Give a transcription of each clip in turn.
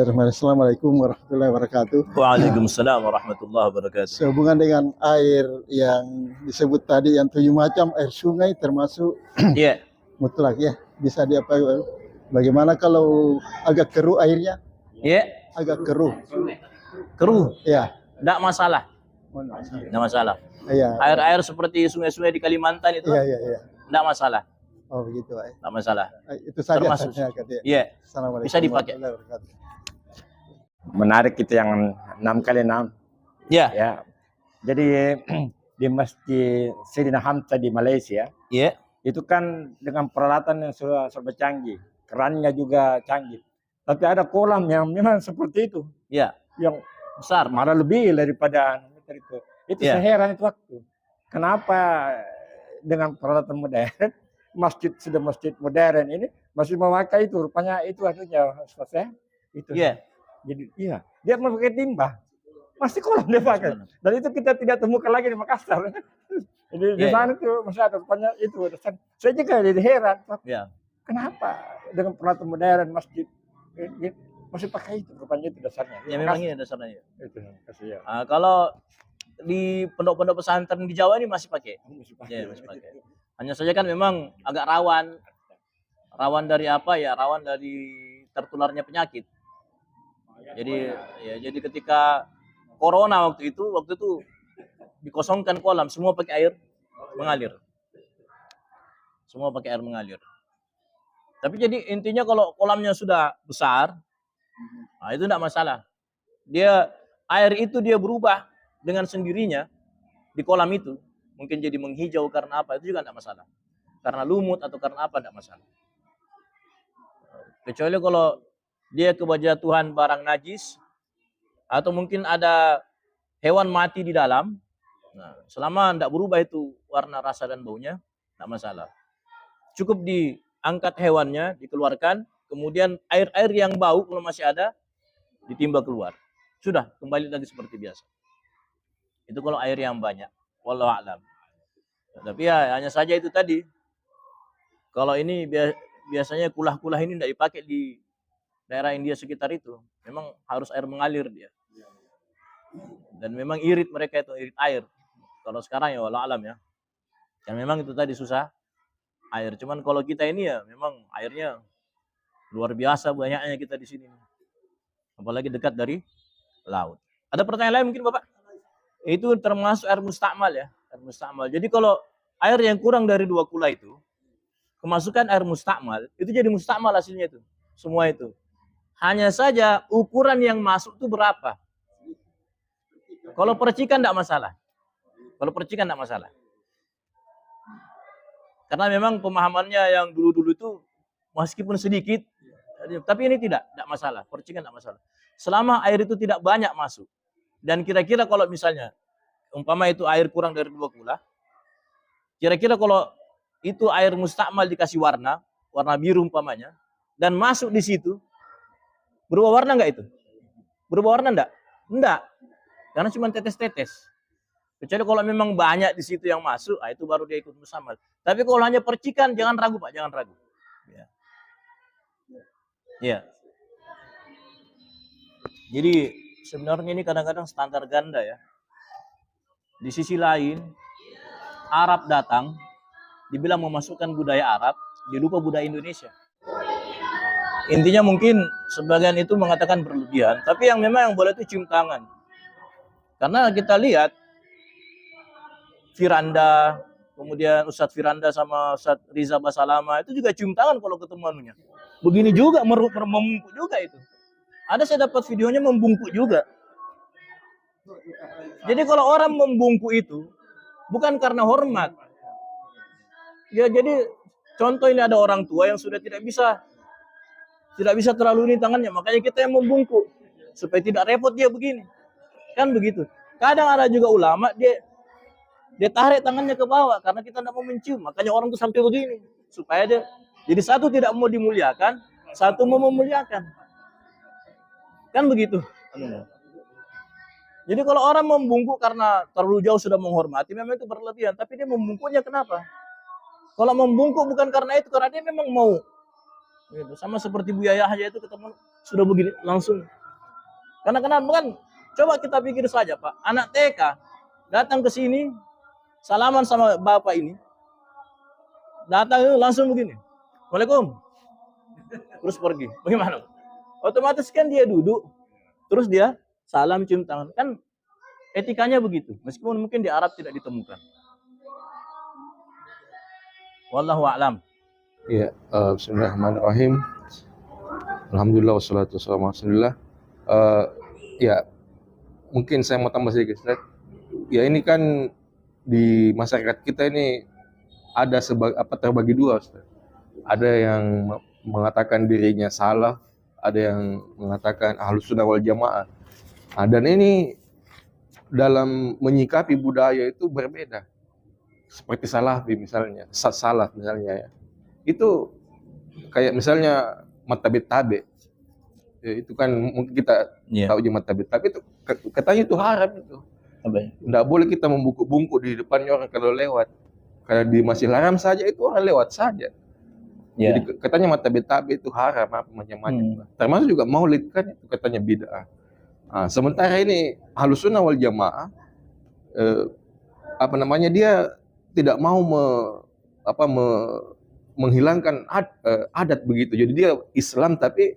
Bismillahirrahmanirrahim. Assalamualaikum warahmatullahi wabarakatuh. Waalaikumsalam warahmatullahi wabarakatuh. Sehubungan dengan air yang disebut tadi yang 7 macam air sungai termasuk Iya. mutlak ya. Bisa diapa? Bagaimana kalau agak keruh airnya? Iya. Agak keruh. Keruh. Ya. Enggak masalah. Enggak masalah. Iya. Air-air seperti sungai-sungai di Kalimantan itu Iya. enggak masalah. Oh begitu, Pak. Enggak masalah. Itu saja Termasuk. saya kata. Iya. Assalamualaikum Bisa dipakai. warahmatullahi wabarakatuh. Menarik itu yang 6x6 Iya. ya. Jadi di Masjid Sayyidina Hamzah di Malaysia Iya. itu kan dengan peralatan yang sudah serba canggih, kerannya juga canggih. Tapi ada kolam yang memang seperti itu, Iya. yang Besar. malah lebih daripada itu. Itu Iya. saya heran itu waktu. Kenapa dengan peralatan modern, sudah masjid modern ini masih memakai itu, rupanya itu artinya selesai itu. Iya. Jadi iya, dia memakai timba. Masih kolam dia pakai. Dan itu kita tidak temukan lagi di Makassar. Jadi di sana tuh masih ada, rupanya itu. Saya juga jadi heran. Iya. Kenapa dengan peralatan modern masjid ini masih pakai itu? Rupanya itu dasarnya. Ya memang ini dasarnya. Itu kasih ya. Kalau di pondok-pondok pesantren di Jawa ini masih pakai. Masih pakai. Iya, masih pakai. Hanya saja kan memang agak rawan. Rawan dari apa ya? Rawan dari tertularnya penyakit. Jadi ketika corona waktu itu dikosongkan kolam, semua pakai air mengalir. Semua pakai air mengalir. Tapi jadi intinya kalau kolamnya sudah besar, nah itu enggak masalah. Air itu dia berubah dengan sendirinya di kolam itu. Mungkin jadi menghijau karena apa, itu juga enggak masalah. Karena lumut atau karena apa, enggak masalah. Kecuali kalau dia kejatuhan barang najis, atau mungkin ada hewan mati di dalam. Nah, selama tidak berubah itu warna, rasa, dan baunya, tidak masalah. Cukup diangkat hewannya, dikeluarkan, kemudian air-air yang bau kalau masih ada, ditimba keluar. Sudah, kembali lagi seperti biasa. Itu kalau air yang banyak. Wallahu a'lam. Tapi ya hanya saja itu tadi. Kalau ini biasanya kulah-kulah ini tidak dipakai di daerah India sekitar itu. Memang harus air mengalir dia. Dan memang irit mereka itu, irit air. Kalau sekarang ya wallahu a'lam ya. Dan memang itu tadi susah air. Cuman kalau kita ini ya memang airnya luar biasa banyaknya kita di sini. Apalagi dekat dari laut. Ada pertanyaan lain mungkin Bapak? Itu termasuk air mustakmal ya. Air mustakmal. Jadi kalau air yang kurang dari 2 kula itu, kemasukan air mustakmal, itu jadi mustakmal hasilnya itu. Semua itu. Hanya saja ukuran yang masuk itu berapa. Kalau percikan tidak masalah. Kalau percikan tidak masalah. Karena memang pemahamannya yang dulu-dulu itu meskipun sedikit, tapi ini tidak masalah. Percikan tidak masalah. Selama air itu tidak banyak masuk. Dan kira-kira kalau misalnya, umpama itu air kurang dari 2 kula, kira-kira kalau itu air mustakmal dikasih warna biru umpamanya, dan masuk di situ, berubah warna enggak itu? Berubah warna enggak? Enggak. Karena cuma tetes-tetes. Kecuali kalau memang banyak di situ yang masuk, itu baru dia ikut mustakmal. Tapi kalau hanya percikan, jangan ragu Pak, jangan ragu. Ya. Jadi sebenarnya ini kadang-kadang standar ganda ya. Di sisi lain, Arab datang, dibilang memasukkan budaya Arab, dilupa budaya Indonesia. Intinya mungkin sebagian itu mengatakan berlebihan, tapi yang memang yang boleh itu cium tangan. Karena kita lihat Firanda, kemudian Ustadz Firanda sama Ustadz Riza Basalama itu juga cium tangan kalau ketemu anunya. Begini juga, membungkuk juga itu. Ada saya dapat videonya membungkuk juga. Jadi kalau orang membungkuk itu bukan karena hormat. Ya jadi contoh ini ada orang tua yang sudah tidak bisa terlalu ini tangannya, makanya kita yang membungkuk supaya tidak repot dia begini. Kan begitu. Kadang ada juga ulama dia tarik tangannya ke bawah karena kita tidak mau mencium, makanya orang tuh sampai begini supaya dia jadi satu tidak mau dimuliakan, satu mau memuliakan. Kan begitu. Jadi kalau orang membungkuk karena terlalu jauh sudah menghormati, memang itu berlebihan. Tapi dia membungkuknya kenapa? Kalau membungkuk bukan karena itu, karena dia memang mau Gitu. Sama seperti Buya Yahya itu ketemu sudah begini langsung. Karena kenapa kan? Coba kita pikir saja Pak, anak TK datang ke sini, salaman sama bapak ini, datang langsung begini, Waalaikumsalam, terus pergi. Bagaimana? Otomatis kan dia duduk, terus dia salam cium tangan. Kan etikanya begitu, meskipun mungkin di Arab tidak ditemukan. Wallahu a'lam. Ya, bismillahirrahmanirrahim. Alhamdulillah wassalatu wassalamu ala Rasulillah. Ya, mungkin saya mau tambah sedikit, Ustaz. Ya ini kan di masyarakat kita ini ada terbagi dua, Ustaz. Ada yang mengatakan dirinya salah, ada yang mengatakan ahlus sunnah wal jamaah. Nah, dan ini dalam menyikapi budaya itu berbeda. Seperti salafi misalnya, salaf misalnya ya. Itu kayak misalnya matabit tabe. Ya, itu kan mungkin kita tahu juga matabit tabe itu katanya itu haram itu. Nggak boleh kita membungkuk-bungkuk di depannya orang kalau lewat. Karena di masjid haram saja itu orang lewat saja. Jadi katanya matabit tabe itu haram apa macam-macam. Termasuk juga maulid kan itu katanya bid'ah. Nah, sementara ini Ahlus Sunnah wal Jamaah dia tidak mau menghilangkan adat begitu. Jadi dia Islam tapi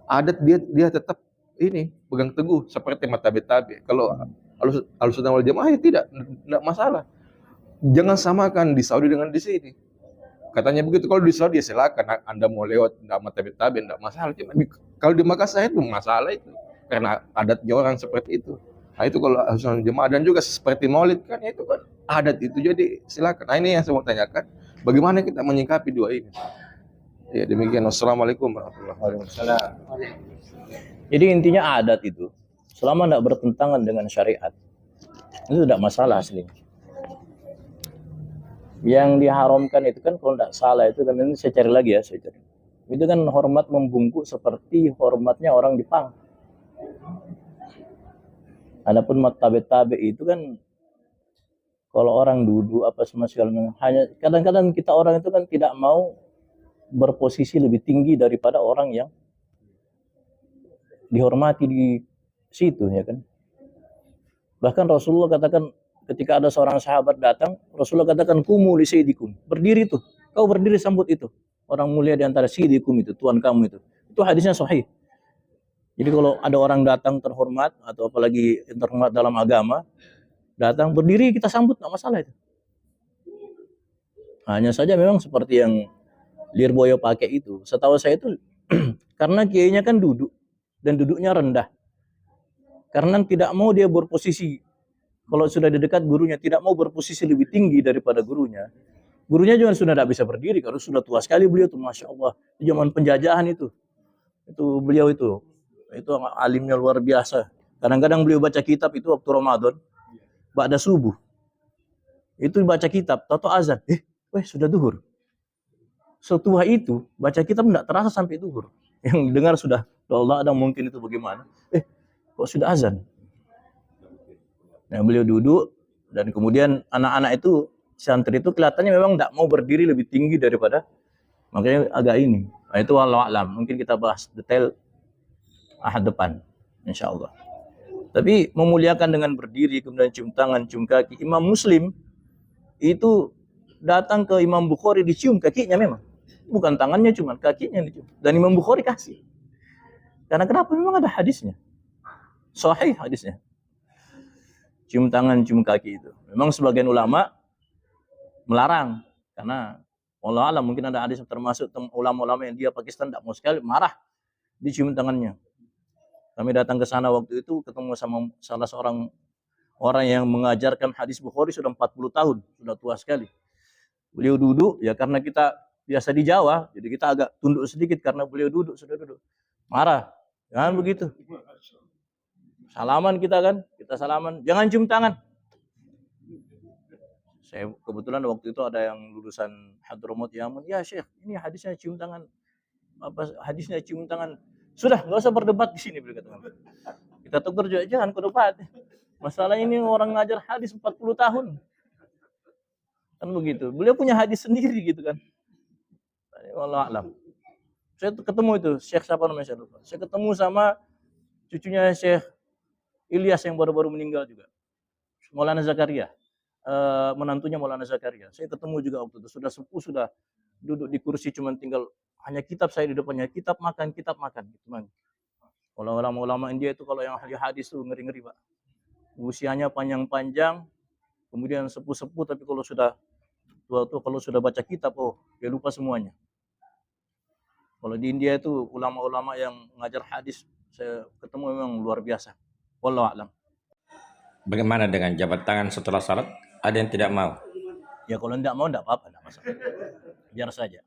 adat dia tetap ini pegang teguh seperti matabit tabe. Kalau Ahlus Sunnah wal Jamaah ya tidak masalah. Jangan samakan di Saudi dengan di sini. Katanya begitu, kalau di Saudi ya silakan Anda mau lewat enggak matabit tabe enggak masalah. Kalau di Makassar itu masalah itu karena adatnya orang seperti itu. Nah itu kalau Ahlus Sunnah wal Jamaah dan juga seperti Maulid kan itu kan adat itu, jadi silakan. Nah ini yang saya mau tanyakan, bagaimana kita menyikapi dua ini? Ya demikian. Wassalamualaikum warahmatullahi wabarakatuh. Jadi intinya adat itu selama tidak bertentangan dengan syariat itu tidak masalah aslinya. Yang diharamkan itu kan kalau tidak salah itu kan, ini saya cari lagi ya, itu kan hormat membungkuk seperti hormatnya orang Jepang. Adapun matabit-tabe itu kan kalau orang duduk apa semua segala, hanya kadang-kadang kita orang itu kan tidak mau berposisi lebih tinggi daripada orang yang dihormati di situ ya kan. Bahkan Rasulullah katakan ketika ada seorang sahabat datang, Rasulullah katakan kumu li sayyidikum, berdiri tuh, kau berdiri sambut itu orang mulia di antara sayyidikum itu, tuan kamu itu. Itu hadisnya sahih. Jadi kalau ada orang datang terhormat atau apalagi terhormat dalam agama, datang berdiri kita sambut, nggak masalah itu. Hanya saja memang seperti yang Lirboyo pakai itu, setahu saya itu karena kiainya kan duduk dan duduknya rendah. Karena tidak mau dia berposisi, kalau sudah di dekat gurunya tidak mau berposisi lebih tinggi daripada gurunya. Gurunya juga sudah tidak bisa berdiri karena sudah tua sekali beliau tuh, masya Allah. Di zaman penjajahan itu beliau itu alimnya luar biasa. Kadang-kadang beliau baca kitab itu waktu Ramadan, ba'da subuh. Itu baca kitab, tahu azan, sudah duhur. Setua itu baca kitab tidak terasa sampai duhur. Yang dengar sudah, Allah ada mungkin itu bagaimana? Kok sudah azan? Nah, beliau duduk dan kemudian anak-anak itu santri itu kelihatannya memang tidak mau berdiri lebih tinggi daripada, makanya agak ini. Nah, itu wallahu a'lam. Mungkin kita bahas detail ahad depan, insya Allah. Tapi memuliakan dengan berdiri kemudian cium tangan, cium kaki. Imam Muslim itu datang ke Imam Bukhari dicium kakinya memang, bukan tangannya, cuma kakinya dicium. Dan Imam Bukhari kasih. Karena kenapa? Memang ada hadisnya, sahih hadisnya. Cium tangan, cium kaki itu. Memang sebagian ulama melarang karena Allah alam mungkin ada hadis termasuk ulama-ulama yang dia Pakistan tidak mau sekali, marah dicium tangannya. Kami datang ke sana waktu itu ketemu sama salah seorang orang yang mengajarkan hadis Bukhari sudah 40 tahun, sudah tua sekali. Beliau duduk ya karena kita biasa di Jawa, jadi kita agak tunduk sedikit karena beliau sudah duduk. Marah. Jangan begitu. Salaman kita kan, kita salaman, jangan cium tangan. Saya kebetulan waktu itu ada yang lulusan Hadramaut Yaman, ya Syekh, ini hadisnya cium tangan. Apa hadisnya cium tangan? Sudah, nggak usah berdebat di sini, beliau katakan. Kita tegur juga, jangan ke debat. Masalah ini orang ngajar hadis 40 tahun. Kan begitu. Beliau punya hadis sendiri gitu kan. Wallahu a'lam. Saya ketemu itu Syekh siapa namanya saya lupa. Saya ketemu sama cucunya Syekh Ilyas yang baru-baru meninggal juga. Maulana Zakaria. Menantunya Maulana Zakaria. Saya ketemu juga waktu itu. Sudah sepuh, sudah duduk di kursi, cuman tinggal hanya kitab saya di depannya. Kitab makan. Gitu, man. Kalau ulama-ulama India itu kalau yang ahli hadis tuh ngeri-ngeri, Pak. Usianya panjang-panjang, kemudian sepuh-sepuh, tapi kalau sudah tua tuh, kalau sudah baca kitab, dia lupa semuanya. Kalau di India itu ulama-ulama yang ngajar hadis, saya ketemu memang luar biasa. Wallahu a'lam. Bagaimana dengan jabat tangan setelah salat? Ada yang tidak mau. Ya kalau tidak mau tidak apa-apa, tidak masalah. Biar saja.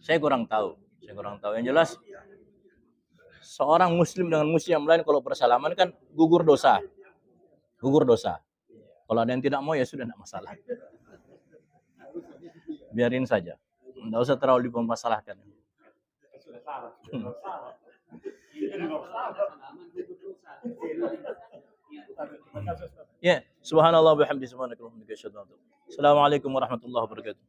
Saya kurang tahu. Yang jelas seorang muslim dengan muslim yang lain kalau bersalaman kan gugur dosa. Kalau ada yang tidak mau ya sudah tidak masalah. Biarin saja. Tidak usah terlalu dipermasalahkan. Ya, subhanallah wa bihamdihi subhanakallahumma wa bihamdika asyhadu an la ilaha illa anta astaghfiruka wa atubu ilaik. Assalamualaikum warahmatullahi wabarakatuh.